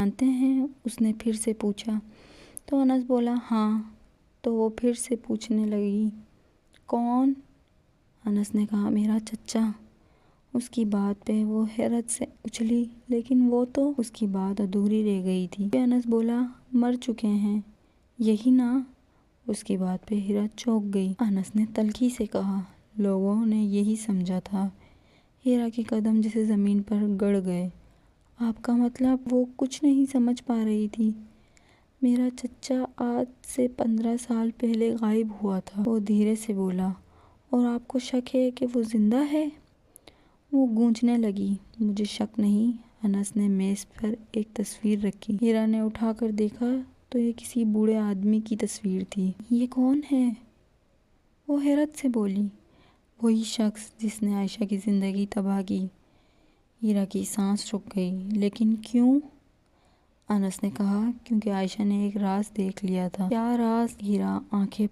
جانتے ہیں؟ اس نے پھر سے پوچھا۔ تو انس بولا ہاں۔ تو وہ پھر سے پوچھنے لگی کون؟ انس نے کہا میرا چچا۔ اس کی بات پہ وہ حیرت سے اچھلی، لیکن وہ تو اس کی بات ادھوری رہ گئی تھی۔ انس بولا مر چکے ہیں یہی نا؟ اس کی بات پہ ہیرا چونک گئی۔ انس نے تلخی سے کہا لوگوں نے یہی سمجھا تھا۔ ہیرا کے قدم جیسے زمین پر گڑ گئے۔ آپ کا مطلب؟ وہ کچھ نہیں سمجھ پا رہی تھی۔ میرا چچا آج سے 15 سال پہلے غائب ہوا تھا، وہ دھیرے سے بولا۔ اور آپ کو شک ہے کہ وہ زندہ ہے؟ وہ گونجنے لگی۔ مجھے شک نہیں۔ انس نے میز پر ایک تصویر رکھی۔ ہیرا نے اٹھا کر دیکھا تو یہ کسی بوڑھے آدمی کی تصویر تھی۔ یہ کون ہے؟ وہ حیرت سے بولی۔ وہی شخص جس نے عائشہ کی زندگی تباہ کی۔ ہیرا کی سانس رک گئی۔ لیکن کیوں؟ انس نے کہا کیونکہ عائشہ نے ایک راز دیکھ لیا تھا۔ کیا راز؟ ہیرا آنکھیں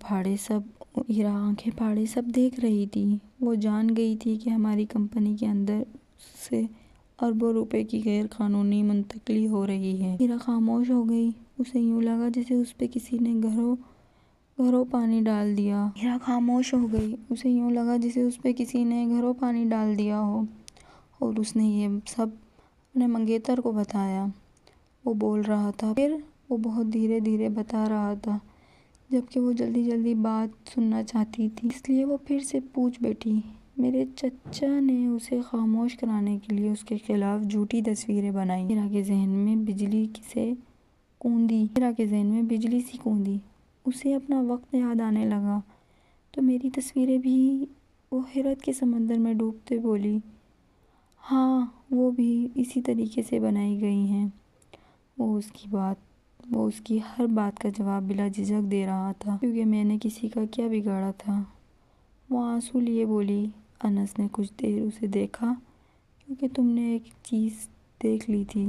پھاڑے سب دیکھ رہی تھی۔ وہ جان گئی تھی کہ ہماری کمپنی کے اندر سے اربوں روپے کی غیر قانونی منتقلی ہو رہی ہے۔ ہیرا خاموش ہو گئی۔ اسے یوں لگا جیسے اس پہ کسی نے گھروں پانی ڈال دیا۔ ہیرا خاموش ہو گئی۔ اسے یوں لگا جیسے اس پہ کسی نے گھروں پانی ڈال دیا ہو، اور اس نے یہ سب اپنے منگیتر کو بتایا۔ وہ بول رہا تھا، پھر وہ بہت دھیرے دھیرے بتا رہا تھا، جبکہ وہ جلدی جلدی بات سننا چاہتی تھی، اس لیے وہ پھر سے پوچھ بیٹھی۔ میرے چچا نے اسے خاموش کرانے کے لیے اس کے خلاف جھوٹی تصویریں بنائیں۔ ہیرا کے ذہن میں بجلی سی کوندی۔ اسے اپنا وقت یاد آنے لگا۔ تو میری تصویریں بھی؟ وہ حیرت کے سمندر میں ڈوبتے بولی۔ ہاں، وہ بھی اسی طریقے سے بنائی گئی ہیں۔ وہ اس کی ہر بات کا جواب بلا جھجک دے رہا تھا، کیونکہ میں نے کسی کا کیا بگاڑا تھا؟ وہ آنسو لیے بولی۔ انس نے کچھ دیر اسے دیکھا، کیونکہ تم نے ایک چیز دیکھ لی تھی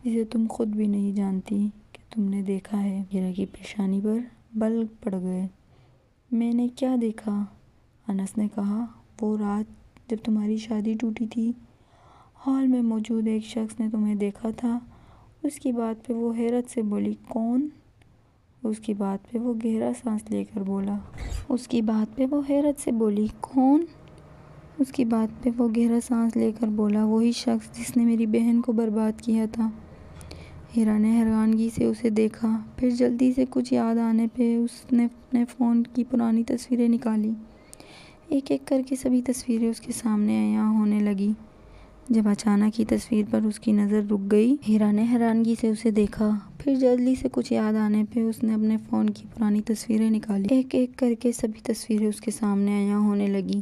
جسے تم خود بھی نہیں جانتی کہ تم نے دیکھا ہے۔ ہیرا کی پیشانی پر بل پڑ گئے۔ میں نے کیا دیکھا؟ انس نے کہا، وہ رات جب تمہاری شادی ٹوٹی تھی، ہال میں موجود ایک شخص نے تمہیں دیکھا تھا۔ اس کی بات پہ وہ حیرت سے بولی کون؟ اس کی بات پہ وہ گہرا سانس لے کر بولا۔ اس کی بات پہ وہ حیرت سے بولی کون؟ اس کی بات پہ وہ گہرا سانس لے کر بولا، وہی شخص جس نے میری بہن کو برباد کیا تھا۔ ہیرا نے حیرانگی سے اسے دیکھا، پھر جلدی سے کچھ یاد آنے پہ اس نے اپنے فون کی پرانی تصویریں نکالی۔ ایک ایک کر کے سبھی تصویریں اس کے سامنے عیاں ہونے لگی۔ جب اچانک ہی تصویر پر اس کی نظر رک گئی، ہیرا نے حیرانگی سے اسے دیکھا، پھر جلدی سے کچھ یاد آنے پہ اس نے اپنے فون کی پرانی تصویریں نکالی۔ ایک ایک کر کے سبھی تصویریں اس کے سامنے عیاں ہونے لگی۔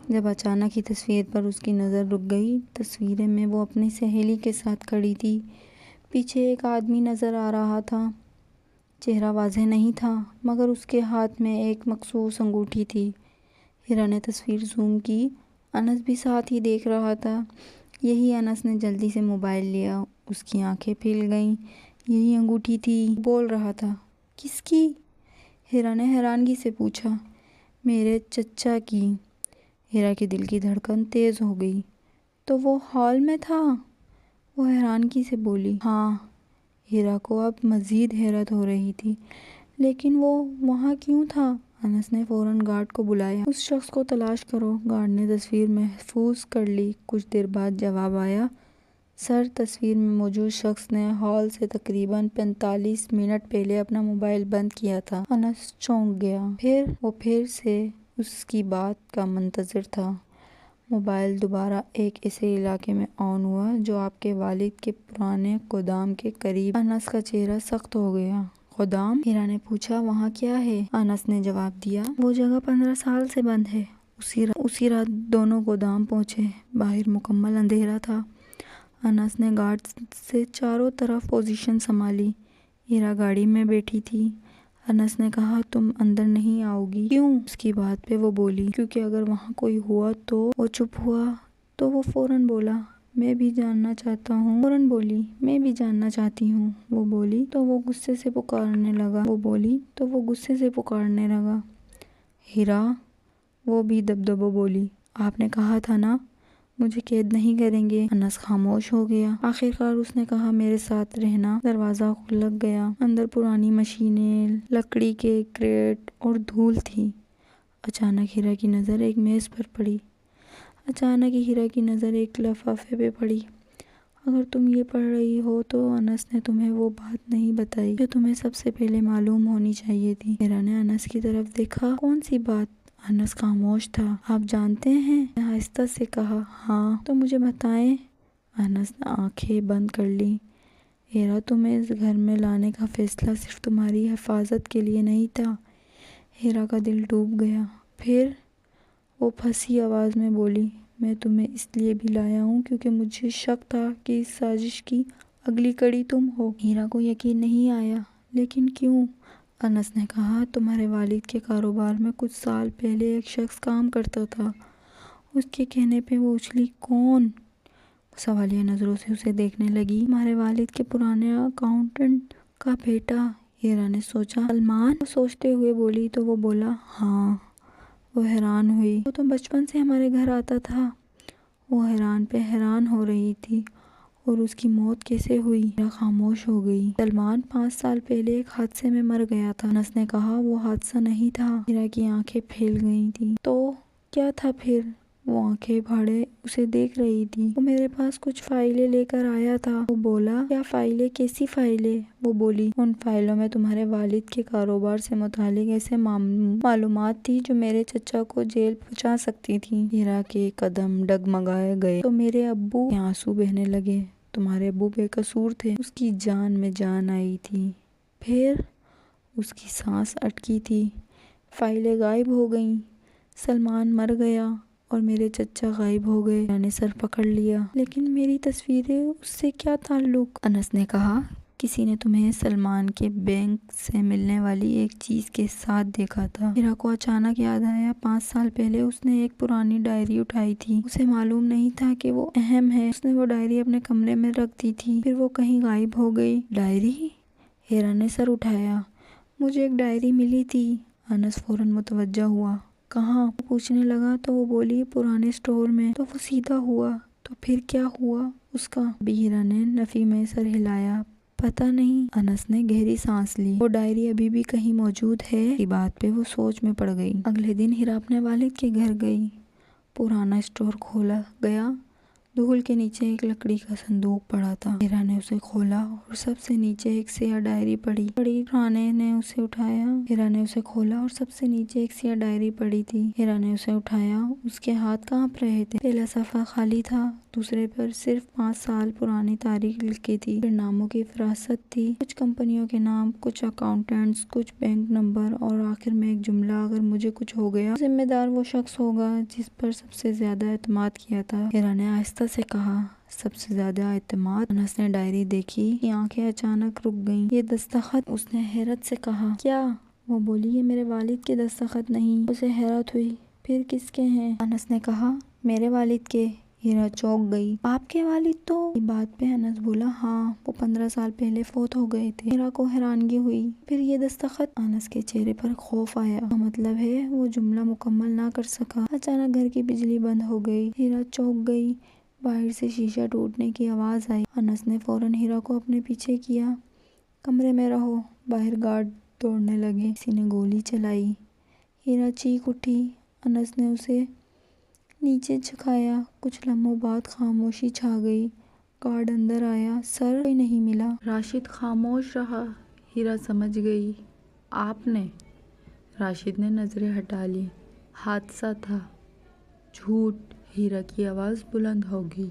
جب اچانک ہی تصویر پر اس کی نظر رک گئی، تصویریں میں وہ اپنی سہیلی کے ساتھ کھڑی تھی۔ پیچھے ایک آدمی نظر آ رہا تھا۔ چہرہ واضح نہیں تھا، مگر اس کے ہاتھ میں ایک مخصوص انگوٹھی تھی۔ ہیرا نے تصویر زوم کی۔ انس بھی ساتھ ہی دیکھ رہا تھا۔ یہی انس نے جلدی سے موبائل لیا۔ اس کی آنکھیں پھل گئیں۔ یہی انگوٹھی تھی، بول رہا تھا۔ کس کی؟ ہیرا نے حیرانگی سے پوچھا۔ میرے چچا کی۔ ہیرا کے دل کی دھڑکن تیز ہو گئی۔ تو وہ ہال میں تھا؟ وہ حیرانگی سے بولی۔ ہاں۔ ہیرا کو اب مزید حیرت ہو رہی تھی۔ لیکن وہ وہاں کیوں تھا؟ انس نے فوراً گارڈ کو بلایا۔ اس شخص کو تلاش کرو۔ گارڈ نے تصویر محفوظ کر لی۔ کچھ دیر بعد جواب آیا، سر، تصویر میں موجود شخص نے ہال سے تقریباً 45 منٹ پہلے اپنا موبائل بند کیا تھا۔ انس چونک گیا۔ وہ پھر سے اس کی بات کا منتظر تھا۔ موبائل دوبارہ ایک ایسے علاقے میں آن ہوا جو آپ کے والد کے پرانے گودام کے قریب۔ انس کا چہرہ سخت ہو گیا۔ گودام؟ ہیرا نے پوچھا، وہاں کیا ہے؟ انس نے جواب دیا، وہ جگہ 15 سال سے بند ہے۔ اسی رات دونوں گودام پہنچے۔ باہر مکمل اندھیرا تھا۔ انس نے گارڈ سے چاروں طرف پوزیشن سنبھالی۔ ہیرا گاڑی میں بیٹھی تھی۔ انس نے کہا، تم اندر نہیں آؤ گی؟ کیوں؟ اس کی بات پہ وہ بولی، کیونکہ اگر وہاں کوئی ہوا تو۔ وہ چپ ہوا تو وہ فوراً بولا، میں بھی جاننا چاہتا ہوں۔ فوراً بولی، میں بھی جاننا چاہتی ہوں۔ وہ بولی تو وہ غصے سے پکارنے لگا۔ ہیرا، وہ بھی دبدبا بولی، آپ نے کہا تھا نا مجھے قید نہیں کریں گے۔ انس خاموش ہو گیا۔ آخرکار اس نے کہا میرے ساتھ رہنا۔ دروازہ کھل گیا۔ اندر پرانی مشینیں، لکڑی کے کریٹ اور دھول تھی۔ اچانک ہیرا کی نظر ایک میز پر پڑی۔ لفافے پہ پڑی۔ اگر تم یہ پڑھ رہی ہو تو انس نے تمہیں وہ بات نہیں بتائی جو تمہیں سب سے پہلے معلوم ہونی چاہیے تھی۔ ہیرا نے انس کی طرف دیکھا۔ کون سی بات؟ انس خاموش تھا۔ آپ جانتے ہیں؟ نے آہستہ سے کہا۔ ہاں۔ تو مجھے بتائیں۔ انس نے آنکھیں بند کر لی۔ ہیرا، تمہیں اس گھر میں لانے کا فیصلہ صرف تمہاری حفاظت کے لیے نہیں تھا۔ ہیرا کا دل ڈوب گیا۔ پھر وہ پھنسی آواز میں بولی، میں تمہیں اس لیے بھی لایا ہوں کیونکہ مجھے شک تھا کہ اس سازش کی اگلی کڑی تم ہو۔ ہیرا کو یقین نہیں آیا۔ لیکن کیوں؟ انس نے کہا، تمہارے والد کے کاروبار میں کچھ سال پہلے ایک شخص کام کرتا تھا۔ اس کے کہنے پہ وہ اچھلی۔ کون؟ وہ سوالیہ نظروں سے اسے دیکھنے لگی۔ تمہارے والد کے پرانے اکاؤنٹنٹ کا بیٹا۔ ہیرا نے سوچا، سلمان؟ وہ سوچتے ہوئے بولی تو وہ بولا، ہاں۔ وہ حیران ہوئی۔ وہ تو بچپن سے ہمارے گھر آتا تھا۔ وہ حیران پہ حیران ہو رہی تھی۔ اور اس کی موت کیسے ہوئی؟ ہیرا خاموش ہو گئی۔ سلمان 5 سال پہلے ایک حادثے میں مر گیا تھا۔ انس نے کہا، وہ حادثہ نہیں تھا۔ ہیرا کی آنکھیں پھیل گئی تھیں۔ تو کیا تھا پھر؟ وہ آنکھیں بھاڑے اسے دیکھ رہی تھی۔ وہ میرے پاس کچھ فائلیں لے کر آیا تھا۔ وہ بولا، کیا فائلیں؟ کیسی فائلیں؟ وہ بولی، ان فائلوں میں تمہارے والد کے کاروبار سے متعلق ایسے معلومات تھی جو میرے چچا کو جیل پہنچا سکتی تھی۔ ہیرا کے قدم ڈگمگائے گئے۔ تو میرے ابو کے آنسو بہنے لگے۔ تمہارے ابو بے قصور تھے۔ اس کی جان میں جان آئی تھی۔ پھر اس کی سانس اٹکی تھی۔ فائلیں غائب ہو گئیں۔ سلمان مر گیا اور میرے چچا غائب ہو گئے۔ ہیرا نے سر پکڑ لیا۔ لیکن میری تصویریں، اس سے کیا تعلق؟ انس نے کہا، کسی نے تمہیں سلمان کے بینک سے ملنے والی ایک چیز کے ساتھ دیکھا تھا۔ ہیرا کو اچانک یاد آیا، 5 سال پہلے اس نے ایک پرانی ڈائری اٹھائی تھی۔ اسے معلوم نہیں تھا کہ وہ اہم ہے۔ اس نے وہ ڈائری اپنے کمرے میں رکھ دی تھی۔ پھر وہ کہیں غائب ہو گئی۔ ڈائری؟ ہیرا نے سر اٹھایا۔ مجھے ایک ڈائری ملی تھی۔ انس فوراً متوجہ ہوا۔ کہاں؟ وہ پوچھنے لگا تو وہ بولی، پرانے اسٹور میں۔ تو وہ سیدھا ہوا۔ تو پھر کیا ہوا اس کا؟ ابھی ہیرا نے نفی میں سر ہلایا۔ پتہ نہیں۔ انس نے گہری سانس لی۔ وہ ڈائری ابھی بھی کہیں موجود ہے؟ اس بات پہ وہ سوچ میں پڑ گئی۔ اگلے دن ہیرا اپنے والد کے گھر گئی۔ پرانا اسٹور کھولا گیا۔ دھول کے نیچے ایک لکڑی کا صندوق پڑا تھا۔ ہیرا نے اسے کھولا اور سب سے نیچے ایک سیاہ ڈائری پڑی۔ رانے نے اسے اٹھایا۔ ہیرا نے اسے کھولا اور سب سے نیچے ایک سیاہ ڈائری پڑی تھی۔ ہیرا نے اسے اٹھایا۔ اس کے ہاتھ کانپ رہے تھے۔ پہلا صفحہ خالی تھا۔ دوسرے پر صرف 5 سال پرانی تاریخ لکھی تھی۔ پھر ناموں کی فہرست تھی۔ کچھ کمپنیوں کے نام، کچھ اکاؤنٹنٹس، کچھ بینک نمبر اور آخر میں ایک جملہ، اگر مجھے کچھ ہو گیا، ذمہ دار وہ شخص ہوگا جس پر سب سے زیادہ اعتماد کیا تھا۔ ہیرا نے آہستہ سے کہا، سب سے زیادہ اعتماد؟ انس نے ڈائری دیکھی۔ کی آنکھیں اچانک رک گئیں۔ یہ دستخط؟ اس نے حیرت سے کہا۔ کیا؟ وہ بولی، یہ میرے والد کے دستخط نہیں۔ اسے حیرت ہوئی۔ پھر کس کے ہیں؟ انس نے کہا، میرے والد کے۔ ہیرا چونک گئی۔ آپ کے والد تو؟ یہ بات پہ انس بولا، ہاں، وہ 15 سال پہلے فوت ہو گئے تھے۔ ہیرا کو حیرانگی ہوئی۔ پھر یہ دستخط؟ انس کے چہرے پر خوف آیا۔ کا مطلب ہے؟ وہ جملہ مکمل نہ کر سکا۔ اچانک گھر کی بجلی بند ہو گئی۔ ہیرا چونک گئی۔ باہر سے شیشہ ٹوٹنے کی آواز آئی۔ انس نے فوراً ہیرا کو اپنے پیچھے کیا۔ کمرے میں رہو۔ باہر گارڈ دوڑنے لگے۔ کسی نے گولی چلائی۔ ہیرا چیخ اٹھی۔ انس نے اسے نیچے جھکایا۔ کچھ لمحوں بعد خاموشی چھا گئی۔ گارڈ اندر آیا۔ سر؟ کوئی نہیں ملا۔ راشد خاموش رہا۔ ہیرا سمجھ گئی، آپ نے؟ راشد نے نظریں ہٹا لی۔ حادثہ تھا۔ جھوٹ۔ ہیرا کی آواز بلند ہو گئی۔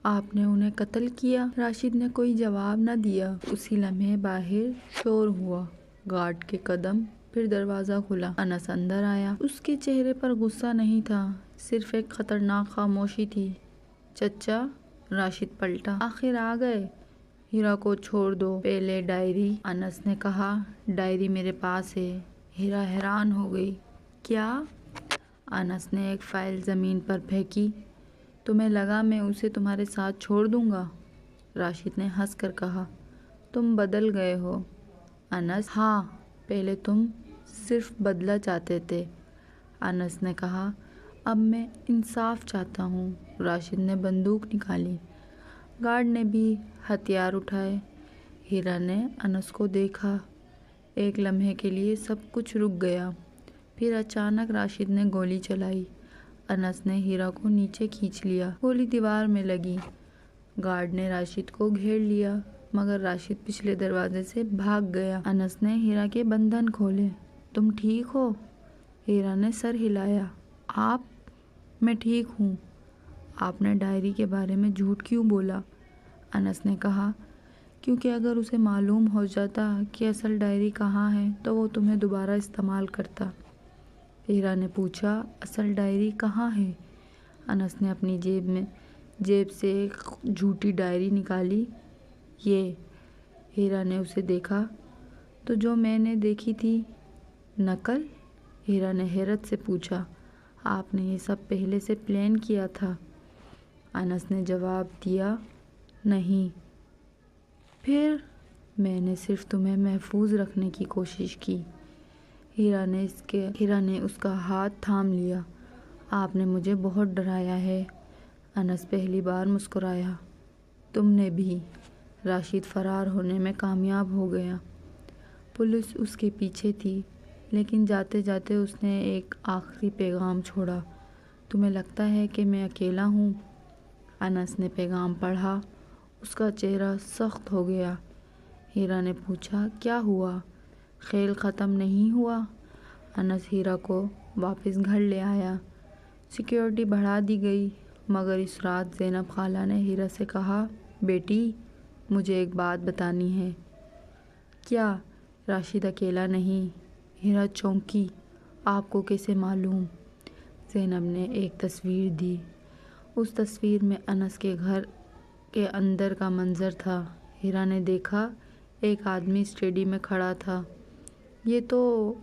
آپ نے انہیں قتل کیا؟ راشد نے کوئی جواب نہ دیا۔ اسی لمحے باہر شور ہوا، گارڈ کے قدم، پھر دروازہ کھلا۔ انس اندر آیا۔ اس کے چہرے پر غصہ نہیں تھا، صرف ایک خطرناک خاموشی تھی۔ چچا؟ راشد پلٹا۔ آخر آ گئے۔ ہیرا کو چھوڑ دو، پہلے ڈائری۔ انس نے کہا، ڈائری میرے پاس ہے۔ ہیرا حیران ہو گئی۔ کیا؟ انس نے ایک فائل زمین پر پھینکی۔ تمہیں لگا میں اسے تمہارے ساتھ چھوڑ دوں گا؟ راشد نے ہنس کر کہا، تم بدل گئے ہو۔ انس، ہاں، پہلے تم صرف بدلہ چاہتے تھے۔ انس نے کہا، اب میں انصاف چاہتا ہوں۔ راشد نے بندوق نکالی۔ گارڈ نے بھی ہتھیار اٹھائے۔ ہیرا نے انس کو دیکھا۔ ایک لمحے کے لیے سب کچھ رک گیا، پھر اچانک راشد نے گولی چلائی۔ انس نے ہیرا کو نیچے کھینچ لیا۔ گولی دیوار میں لگی۔ گارڈ نے راشد کو گھیر لیا، مگر راشد پچھلے دروازے سے بھاگ گیا۔ انس نے ہیرا کے بندھن کھولے۔ تم ٹھیک ہو؟ ہیرا نے سر ہلایا۔ آپ؟ میں ٹھیک ہوں۔ آپ نے ڈائری کے بارے میں جھوٹ کیوں بولا؟ انس نے کہا، کیونکہ اگر اسے معلوم ہو جاتا کہ اصل ڈائری کہاں ہے تو وہ تمہیں دوبارہ استعمال کرتا۔ ہیرا نے پوچھا، اصل ڈائری کہاں ہے؟ انس نے اپنی جیب سے ایک جھوٹی ڈائری نکالی۔ یہ۔ ہیرا نے اسے دیکھا۔ تو جو میں نے دیکھی تھی، نقل؟ ہیرا نے حیرت سے پوچھا، آپ نے یہ سب پہلے سے پلان کیا تھا؟ انس نے جواب دیا، نہیں، پھر میں نے صرف تمہیں محفوظ رکھنے کی کوشش کی۔ ہیرا نے اس کا ہاتھ تھام لیا۔ آپ نے مجھے بہت ڈرایا ہے۔ انس پہلی بار مسکرایا۔ تم نے بھی۔ راشد فرار ہونے میں کامیاب ہو گیا۔ پولیس اس کے پیچھے تھی، لیکن جاتے جاتے اس نے ایک آخری پیغام چھوڑا، تمہیں لگتا ہے کہ میں اکیلا ہوں؟ انس نے پیغام پڑھا۔ اس کا چہرہ سخت ہو گیا۔ ہیرا نے پوچھا، کیا ہوا؟ کھیل ختم نہیں ہوا؟ انس ہیرا کو واپس گھر لے آیا۔ سیکیورٹی بڑھا دی گئی، مگر اس رات زینب خالہ نے ہیرا سے کہا، بیٹی، مجھے ایک بات بتانی ہے۔ کیا؟ راشد اکیلا نہیں۔ ہیرا چونکی۔ آپ کو کیسے معلوم؟ زینب نے ایک تصویر دی۔ اس تصویر میں انس کے گھر کے اندر کا منظر تھا۔ ہیرا نے دیکھا، ایک آدمی اسٹڈی میں کھڑا تھا۔ یہ تو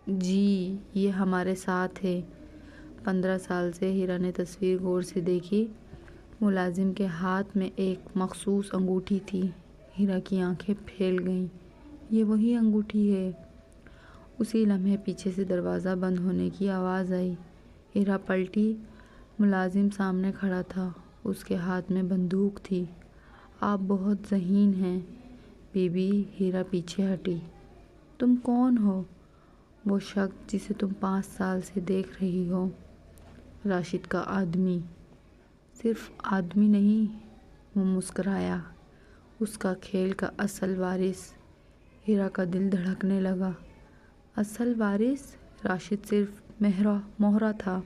جی، یہ ہمارے ساتھ ہے۔ 15 سال سے ہیرا نے تصویر غور سے دیکھی۔ ملازم کے ہاتھ میں ایک مخصوص انگوٹھی تھی۔ ہیرا کی آنکھیں پھیل گئیں۔ یہ وہی انگوٹھی ہے۔ اسی لمحے پیچھے سے دروازہ بند ہونے کی آواز آئی۔ ہیرا پلٹی۔ ملازم سامنے کھڑا تھا۔ اس کے ہاتھ میں بندوق تھی۔ آپ بہت ذہین ہیں بی بی۔ ہیرا پیچھے ہٹی۔ تم کون ہو؟ وہ شخص جسے تم 5 سال سے دیکھ رہی ہو۔ راشد کا آدمی۔ صرف آدمی نہیں، وہ مسکرایا۔ اس کا کھیل کا اصل وارث۔ ہیرا کا دل دھڑکنے لگا۔ اصل وارث؟ راشد صرف مہرہ تھا۔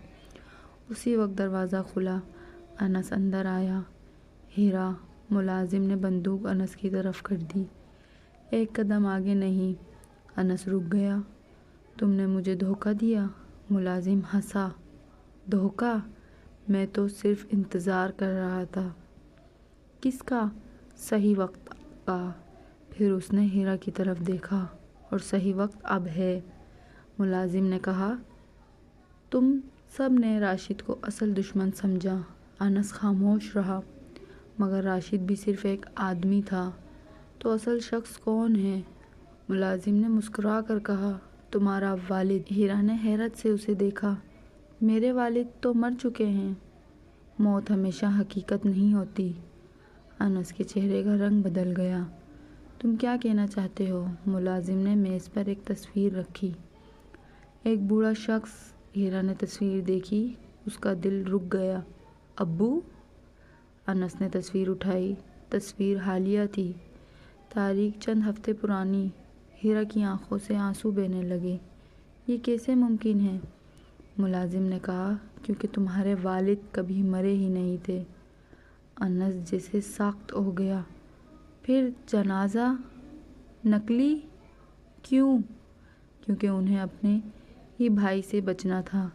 اسی وقت دروازہ کھلا۔ انس اندر آیا۔ ہیرا، ملازم نے بندوق انس کی طرف کر دی۔ ایک قدم آگے نہیں۔ انس رک گیا۔ تم نے مجھے دھوکہ دیا؟ ملازم ہنسا۔ دھوکہ؟ میں تو صرف انتظار کر رہا تھا۔ کس کا؟ صحیح وقت کا۔ پھر اس نے ہیرا کی طرف دیکھا۔ اور صحیح وقت اب ہے، ملازم نے کہا۔ تم سب نے راشد کو اصل دشمن سمجھا۔ انس خاموش رہا۔ مگر راشد بھی صرف ایک آدمی تھا۔ تو اصل شخص کون ہے؟ ملازم نے مسکرا کر کہا، تمہارا والد۔ ہیرا نے حیرت سے اسے دیکھا۔ میرے والد تو مر چکے ہیں۔ موت ہمیشہ حقیقت نہیں ہوتی۔ انس کے چہرے کا رنگ بدل گیا۔ تم کیا کہنا چاہتے ہو؟ ملازم نے میز پر ایک تصویر رکھی۔ ایک بوڑھا شخص۔ ہیرا نے تصویر دیکھی۔ اس کا دل رک گیا۔ ابو؟ انس نے تصویر اٹھائی۔ تصویر حالیہ تھی، تاریخ چند ہفتے پرانی۔ ہیرا کی آنکھوں سے آنسو بہنے لگے۔ یہ کیسے ممکن ہے؟ ملازم نے کہا، کیونکہ تمہارے والد کبھی مرے ہی نہیں تھے۔ انس جیسے ساخت ہو گیا۔ پھر جنازہ نکلی؟ کیوں؟ کیونکہ انہیں اپنے ہی بھائی سے بچنا تھا۔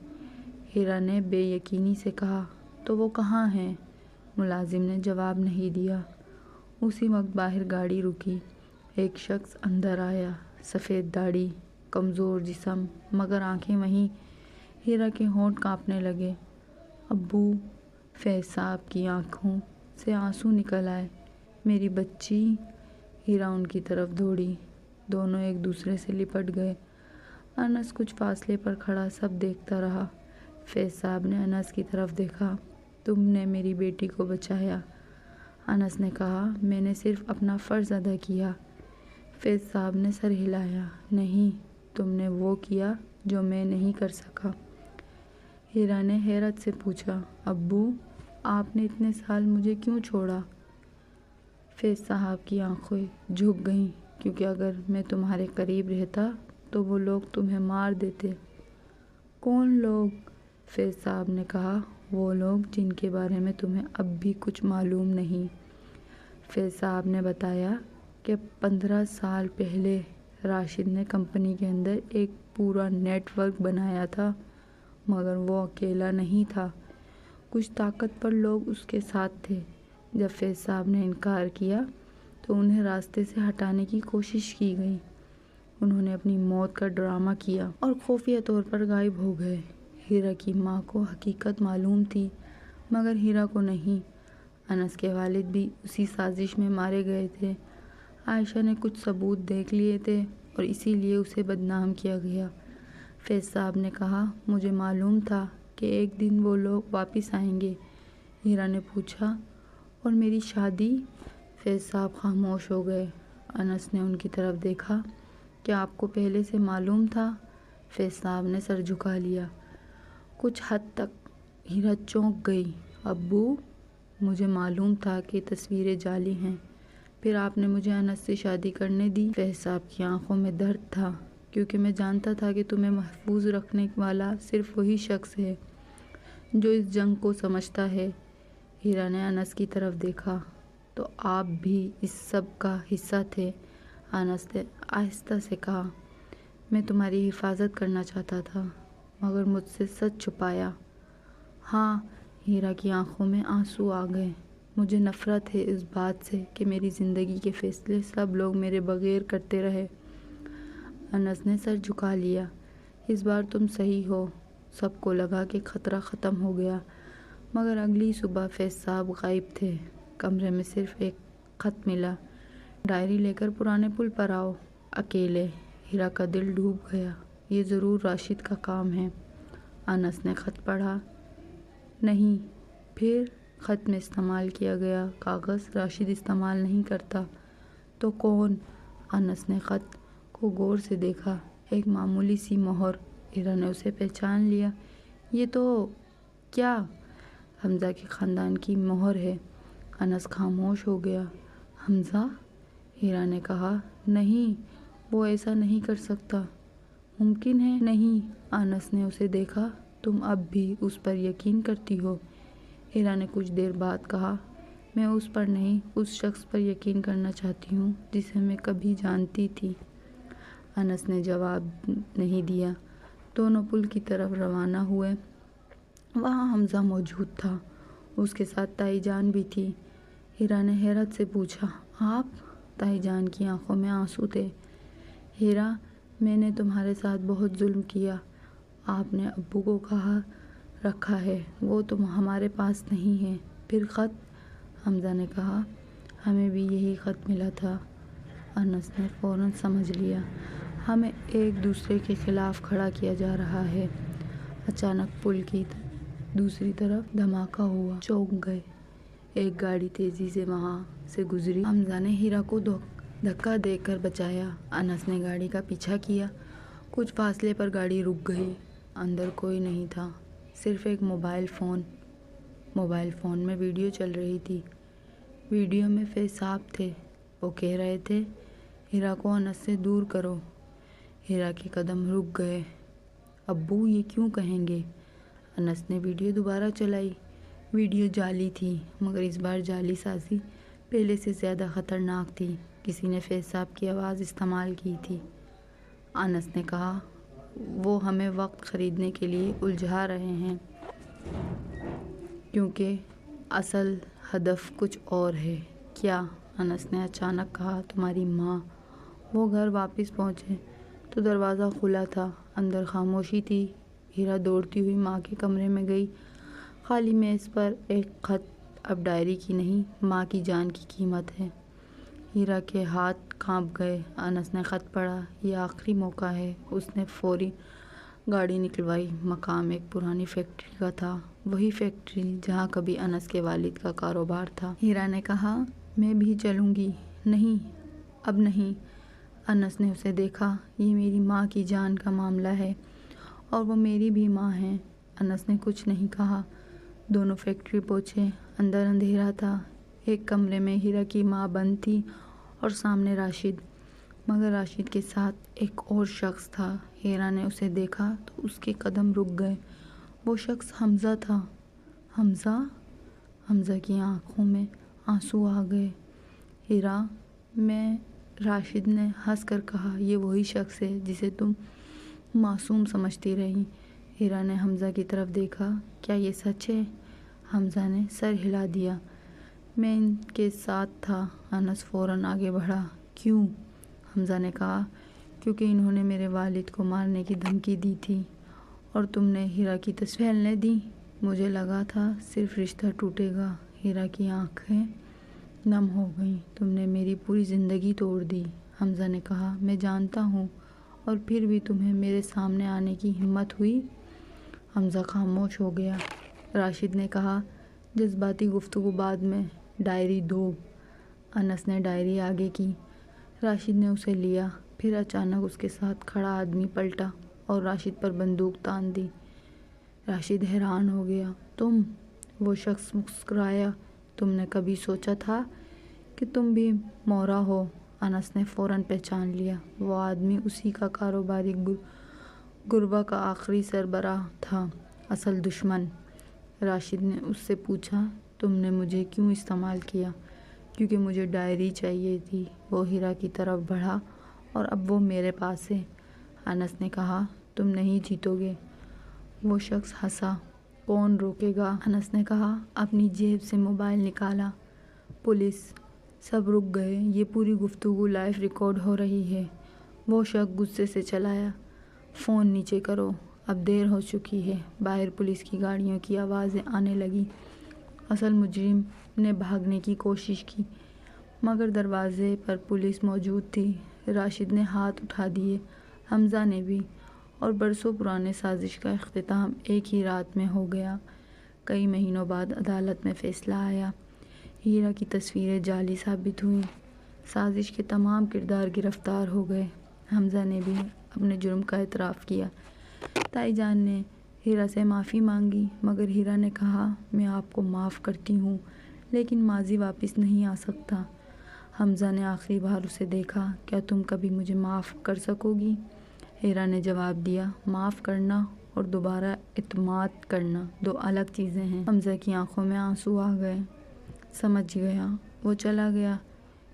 ہیرا نے بے یقینی سے کہا، تو وہ کہاں ہیں؟ ملازم نے جواب نہیں دیا۔ اسی وقت باہر گاڑی رکی۔ ایک شخص اندر آیا، سفید داڑھی، کمزور جسم، مگر آنکھیں وہیں۔ ہیرا کے ہونٹ کانپنے لگے۔ ابو؟ فیض صاحب کی آنکھوں سے آنسو نکل آئے۔ میری بچی؟ ہیرا ان کی طرف دوڑی۔ دونوں ایک دوسرے سے لپٹ گئے۔ انس کچھ فاصلے پر کھڑا سب دیکھتا رہا۔ فیض صاحب نے انس کی طرف دیکھا۔ تم نے میری بیٹی کو بچایا۔ انس نے کہا، میں نے صرف اپنا فرض ادا کیا۔ فیض صاحب نے سر ہلایا۔ نہیں، تم نے وہ کیا جو میں نہیں کر سکا۔ ہیرا نے حیرت سے پوچھا، ابو آپ نے اتنے سال مجھے کیوں چھوڑا؟ فیض صاحب کی آنکھیں جھک گئیں، کیونکہ اگر میں تمہارے قریب رہتا تو وہ لوگ تمہیں مار دیتے۔ کون لوگ؟ فیض صاحب نے کہا، وہ لوگ جن کے بارے میں تمہیں اب بھی کچھ معلوم نہیں۔ فیض صاحب نے بتایا کہ 15 سال پہلے راشد نے کمپنی کے اندر ایک پورا نیٹ ورک بنایا تھا، مگر وہ اکیلا نہیں تھا، کچھ طاقتور لوگ اس کے ساتھ تھے۔ جب فیض صاحب نے انکار کیا تو انہیں راستے سے ہٹانے کی کوشش کی گئی۔ انہوں نے اپنی موت کا ڈرامہ کیا اور خفیہ طور پر غائب ہو گئے۔ ہیرا کی ماں کو حقیقت معلوم تھی، مگر ہیرا کو نہیں۔ انس کے والد بھی اسی سازش میں مارے گئے تھے۔ عائشہ نے کچھ ثبوت دیکھ لیے تھے اور اسی لیے اسے بدنام کیا گیا۔ فیض صاحب نے کہا، مجھے معلوم تھا کہ ایک دن وہ لوگ واپس آئیں گے۔ ہیرا نے پوچھا، اور میری شادی؟ فیض صاحب خاموش ہو گئے۔ انس نے ان کی طرف دیکھا، کیا آپ کو پہلے سے معلوم تھا؟ فیض صاحب نے سر جھکا لیا۔ کچھ حد تک۔ ہیرا چونک گئی۔ ابو مجھے معلوم تھا کہ تصویریں جعلی ہیں، پھر آپ نے مجھے انس سے شادی کرنے دی۔ فیض صاحب کی آنکھوں میں درد تھا، کیونکہ میں جانتا تھا کہ تمہیں محفوظ رکھنے والا صرف وہی شخص ہے جو اس جنگ کو سمجھتا ہے۔ ہیرا نے انس کی طرف دیکھا، تو آپ بھی اس سب کا حصہ تھے؟ انس نے آہستہ سے کہا، میں تمہاری حفاظت کرنا چاہتا تھا، مگر مجھ سے سچ چھپایا۔ ہاں، ہیرا کی آنکھوں میں آنسو آ گئے۔ مجھے نفرت ہے اس بات سے کہ میری زندگی کے فیصلے سب لوگ میرے بغیر کرتے رہے۔ انس نے سر جھکا لیا۔ اس بار تم صحیح ہو۔ سب کو لگا کہ خطرہ ختم ہو گیا، مگر اگلی صبح فیض صاحب غائب تھے۔ کمرے میں صرف ایک خط ملا، ڈائری لے کر پرانے پل پر آؤ، اکیلے۔ ہیرا کا دل ڈوب گیا۔ یہ ضرور راشد کا کام ہے۔ انس نے خط پڑھا۔ نہیں، پھر خط میں استعمال کیا گیا کاغذ راشد استعمال نہیں کرتا۔ تو کون؟ انس نے خط کو غور سے دیکھا۔ ایک معمولی سی مہر۔ ہیرا نے اسے پہچان لیا۔ یہ تو کیا؟ حمزہ کے خاندان کی مہر ہے۔ انس خاموش ہو گیا۔ حمزہ؟ ہیرا نے کہا، نہیں، وہ ایسا نہیں کر سکتا۔ ممکن ہے نہیں۔ انس نے اسے دیکھا۔ تم اب بھی اس پر یقین کرتی ہو؟ ہیرا نے کچھ دیر بعد کہا، میں اس پر نہیں، اس شخص پر یقین کرنا چاہتی ہوں جسے میں کبھی جانتی تھی۔ انس نے جواب نہیں دیا۔ دونوں پل کی طرف روانہ ہوئے۔ وہاں حمزہ موجود تھا، اس کے ساتھ تائی جان بھی تھی۔ ہیرا نے حیرت سے پوچھا، آپ؟ تائی جان کی آنکھوں میں آنسو تھے۔ ہیرا، میں نے تمہارے ساتھ بہت ظلم کیا۔ آپ نے ابو کو کہاں رکھا ہے؟ وہ تم ہمارے پاس نہیں ہے۔ پھر خط؟ حمزہ نے کہا، ہمیں بھی یہی خط ملا تھا۔ انس نے فوراً سمجھ لیا، ہمیں ایک دوسرے کے خلاف کھڑا کیا جا رہا ہے۔ اچانک پل کی دوسری طرف دھماکہ ہوا۔ چونک گئے۔ ایک گاڑی تیزی سے وہاں سے گزری۔ حمزہ نے ہیرا کو دھکا دے کر بچایا۔ انس نے گاڑی کا پیچھا کیا۔ کچھ فاصلے پر گاڑی رک گئی۔ اندر کوئی نہیں تھا، صرف ایک موبائل فون میں ویڈیو چل رہی تھی۔ ویڈیو میں فیض صاحب تھے۔ وہ کہہ رہے تھے، ہیرا کو انس سے دور کرو۔ ہیرا کے قدم رک گئے۔ ابو یہ کیوں کہیں گے؟ انس نے ویڈیو دوبارہ چلائی۔ ویڈیو جعلی تھی، مگر اس بار جعلی سازی پہلے سے زیادہ خطرناک تھی۔ کسی نے فیض صاحب کی آواز استعمال کی تھی۔ انس نے کہا، وہ ہمیں وقت خریدنے کے لیے الجھا رہے ہیں، کیونکہ اصل ہدف کچھ اور ہے۔ کیا؟ انس نے اچانک کہا، تمہاری ماں؟ وہ گھر واپس پہنچے تو دروازہ کھلا تھا، اندر خاموشی تھی۔ ہیرا دوڑتی ہوئی ماں کے کمرے میں گئی۔ خالی میز پر ایک خط، اب ڈائری کی نہیں، ماں کی جان کی قیمت ہے۔ ہیرا کے ہاتھ کانپ گئے۔ انس نے خط پڑھا، یہ آخری موقع ہے۔ اس نے فوری گاڑی نکلوائی۔ مقام ایک پرانی فیکٹری کا تھا، وہی فیکٹری جہاں کبھی انس کے والد کا کاروبار تھا۔ ہیرا نے کہا، میں بھی چلوں گی۔ نہیں، اب نہیں۔ انس نے اسے دیکھا۔ یہ میری ماں کی جان کا معاملہ ہے اور وہ میری بھی ماں ہے۔ انس نے کچھ نہیں کہا۔ دونوں فیکٹری پہنچے۔ اندر اندھیرا تھا۔ ایک کمرے میں ہیرا کی ماں بند تھی اور سامنے راشد، مگر راشد کے ساتھ ایک اور شخص تھا۔ ہیرا نے اسے دیکھا تو اس کے قدم رک گئے۔ وہ شخص حمزہ تھا۔ حمزہ؟ حمزہ کی آنکھوں میں آنسو آ گئے۔ ہیرا، میں راشد نے ہنس کر کہا، یہ وہی شخص ہے جسے تم معصوم سمجھتی رہی۔ ہیرا نے حمزہ کی طرف دیکھا۔ کیا یہ سچ ہے؟ حمزہ نے سر ہلا دیا۔ میں ان کے ساتھ تھا۔ انس فوراً آگے بڑھا۔ کیوں؟ حمزہ نے کہا، کیونکہ انہوں نے میرے والد کو مارنے کی دھمکی دی تھی اور تم نے ہیرا کی تصویر پھیلنے دی۔ مجھے لگا تھا صرف رشتہ ٹوٹے گا۔ ہیرا کی آنکھیں نم ہو گئیں۔ تم نے میری پوری زندگی توڑ دی۔ حمزہ نے کہا، میں جانتا ہوں، اور پھر بھی تمہیں میرے سامنے آنے کی ہمت ہوئی؟ حمزہ خاموش ہو گیا۔ راشد نے کہا، جذباتی گفتگو بعد میں، ڈائری دو۔ انس نے ڈائری آگے کی۔ راشد نے اسے لیا۔ پھر اچانک اس کے ساتھ کھڑا آدمی پلٹا اور راشد پر بندوق تان دی۔ راشد حیران ہو گیا۔ تم؟ وہ شخص مسکرایا۔ تم نے کبھی سوچا تھا کہ تم بھی مورا ہو؟ انس نے فوراً پہچان لیا۔ وہ آدمی اسی کا کاروباری گروہ کا آخری سربراہ تھا، اصل دشمن۔ راشد نے اس سے پوچھا، تم نے مجھے کیوں استعمال کیا؟ کیونکہ مجھے ڈائری چاہیے تھی۔ وہ ہیرا کی طرف بڑھا، اور اب وہ میرے پاس ہے۔ انس نے کہا، تم نہیں جیتو گے۔ وہ شخص ہنسا۔ کون روکے گا؟ انس نے کہا۔ اپنی جیب سے موبائل نکالا۔ پولیس! سب رک گئے۔ یہ پوری گفتگو لائیو ریکارڈ ہو رہی ہے۔ وہ شخص غصے سے چلایا، فون نیچے کرو، اب دیر ہو چکی ہے۔ باہر پولیس کی گاڑیوں کی آوازیں آنے لگیں۔ اصل مجرم نے بھاگنے کی کوشش کی، مگر دروازے پر پولیس موجود تھی۔ راشد نے ہاتھ اٹھا دیے، حمزہ نے بھی، اور برسوں پرانے سازش کا اختتام ایک ہی رات میں ہو گیا۔ کئی مہینوں بعد عدالت میں فیصلہ آیا۔ ہیرا کی تصویریں جعلی ثابت ہوئیں۔ سازش کے تمام کردار گرفتار ہو گئے۔ حمزہ نے بھی اپنے جرم کا اعتراف کیا۔ تائی جان نے ہیرا سے معافی مانگی، مگر ہیرا نے کہا، میں آپ کو معاف کرتی ہوں، لیکن ماضی واپس نہیں آ سکتا۔ حمزہ نے آخری بار اسے دیکھا۔ کیا تم کبھی مجھے معاف کر سکو گی؟ ہیرا نے جواب دیا، معاف کرنا اور دوبارہ اعتماد کرنا دو الگ چیزیں ہیں۔ حمزہ کی آنکھوں میں آنسو آ گئے۔ سمجھ گیا۔ وہ چلا گیا۔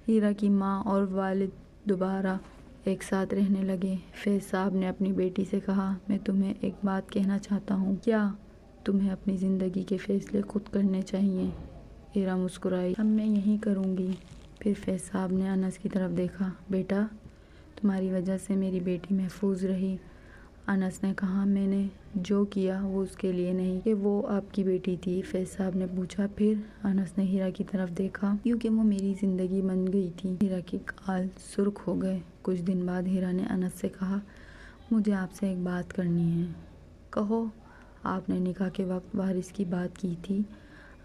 ہیرا کی ماں اور والد دوبارہ ایک ساتھ رہنے لگے۔ فیض صاحب نے اپنی بیٹی سے کہا، میں تمہیں ایک بات کہنا چاہتا ہوں۔ کیا؟ تمہیں اپنی زندگی کے فیصلے خود کرنے چاہیے۔ ہیرا مسکرائی، اب میں یہی کروں گی۔ پھر فیض صاحب نے انس کی طرف دیکھا، بیٹا، تمہاری وجہ سے میری بیٹی محفوظ رہی۔ انس نے کہا، میں نے جو کیا وہ اس کے لیے نہیں کہ وہ آپ کی بیٹی تھی۔ فیض صاحب نے پوچھا، پھر؟ انس نے ہیرا کی طرف دیکھا، کیونکہ وہ میری زندگی بن گئی تھی۔ ہیرا کے گال سرخ ہو گئے۔ کچھ دن بعد ہیرا نے انس سے کہا، مجھے آپ سے ایک بات کرنی ہے۔ کہو۔ آپ نے نکاح کے وقت وارث کی بات کی تھی۔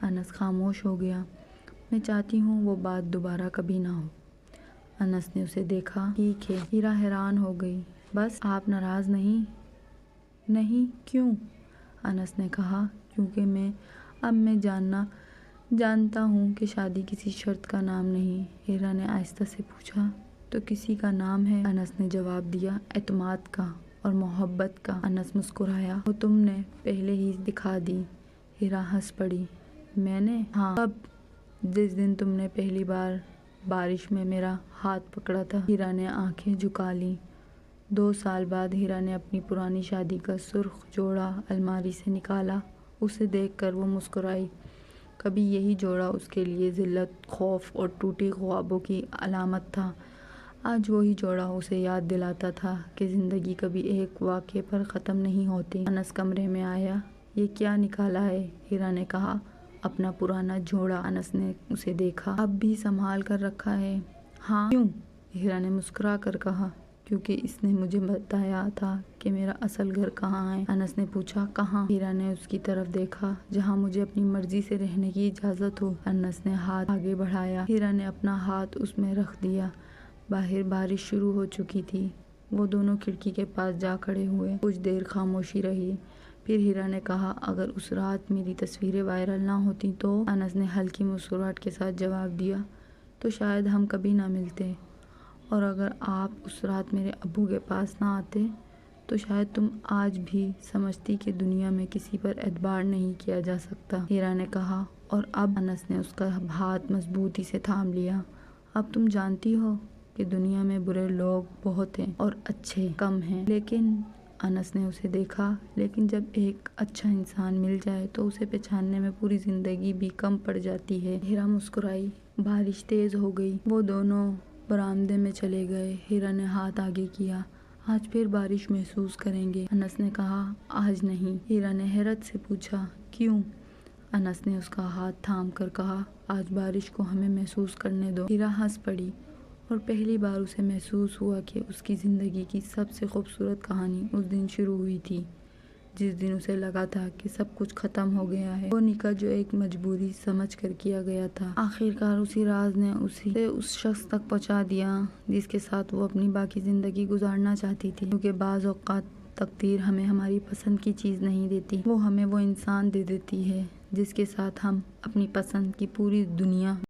انس خاموش ہو گیا۔ میں چاہتی ہوں وہ بات دوبارہ کبھی نہ ہو۔ انس نے اسے دیکھا۔ ٹھیک ہے۔ ہیرا حیران ہو گئی۔ بس آپ ناراض نہیں؟ نہیں، کیوں؟ انس نے کہا، کیونکہ میں جانتا ہوں کہ شادی کسی شرط کا نام نہیں۔ ہیرا نے آہستہ سے پوچھا، تو کسی کا نام ہے؟ انس نے جواب دیا، اعتماد کا اور محبت کا۔ انس مسکرایا، وہ تم نے پہلے ہی دکھا دی۔ ہیرا ہنس پڑی۔ میں نے؟ ہاں۔ کب؟ جس دن تم نے پہلی بار بارش میں میرا ہاتھ پکڑا تھا۔ ہیرا نے آنکھیں جھکا لیں۔ 2 سال بعد ہیرا نے اپنی پرانی شادی کا سرخ جوڑا الماری سے نکالا۔ اسے دیکھ کر وہ مسکرائی۔ کبھی یہی جوڑا اس کے لیے ذلت، خوف اور ٹوٹی خوابوں کی علامت تھا۔ آج وہی جوڑا اسے یاد دلاتا تھا کہ زندگی کبھی ایک واقعے پر ختم نہیں ہوتی۔ انس کمرے میں آیا۔ یہ کیا نکالا ہے؟ ہیرا نے کہا، اپنا پرانا جوڑا۔ انس نے اسے دیکھا۔ اب بھی سنبھال کر رکھا ہے؟ ہاں۔ کیوں؟ ہیرا نے مسکرا کر کہا، کیونکہ اس نے مجھے بتایا تھا کہ میرا اصل گھر کہاں ہے۔ انس نے پوچھا، کہاں؟ ہیرا نے اس کی طرف دیکھا، جہاں مجھے اپنی مرضی سے رہنے کی اجازت ہو۔ انس نے ہاتھ آگے بڑھایا، ہیرا نے اپنا ہاتھ اس میں رکھ دیا۔ باہر بارش شروع ہو چکی تھی۔ وہ دونوں کھڑکی کے پاس جا کھڑے ہوئے۔ کچھ دیر خاموشی رہی، پھر ہیرا نے کہا، اگر اس رات میری تصویریں وائرل نہ ہوتی تو؟ انس نے ہلکی مسکراہٹ کے ساتھ جواب دیا، تو شاید ہم کبھی نہ ملتے، اور اگر آپ اس رات میرے ابو کے پاس نہ آتے تو شاید تم آج بھی سمجھتی کہ دنیا میں کسی پر اعتبار نہیں کیا جا سکتا۔ ہیرا نے کہا، اور اب؟ انس نے اس کا ہاتھ مضبوطی سے تھام لیا۔ اب تم جانتی ہو کہ دنیا میں برے لوگ بہت ہیں اور اچھے کم ہیں، لیکن انس نے اسے دیکھا، لیکن جب ایک اچھا انسان مل جائے تو اسے پہچاننے میں پوری زندگی بھی کم پڑ جاتی ہے۔ ہیرا مسکرائی۔ بارش تیز ہو گئی۔ وہ دونوں برآمدے میں چلے گئے۔ ہیرا نے ہاتھ آگے کیا، آج پھر بارش محسوس کریں گے؟ انس نے کہا، آج نہیں۔ ہیرا نے حیرت سے پوچھا، کیوں؟ انس نے اس کا ہاتھ تھام کر کہا، آج بارش کو ہمیں محسوس کرنے دو۔ ہیرا ہنس پڑی، اور پہلی بار اسے محسوس ہوا کہ اس کی زندگی کی سب سے خوبصورت کہانی اس دن شروع ہوئی تھی، جس دن اسے لگا تھا کہ سب کچھ ختم ہو گیا ہے۔ وہ نکاح جو ایک مجبوری سمجھ کر کیا گیا تھا، آخرکار اسی راز نے اسے اس شخص تک پہنچا دیا جس کے ساتھ وہ اپنی باقی زندگی گزارنا چاہتی تھی۔ کیونکہ بعض اوقات تقدیر ہمیں ہماری پسند کی چیز نہیں دیتی، وہ ہمیں وہ انسان دے دیتی ہے جس کے ساتھ ہم اپنی پسند کی پوری دنیا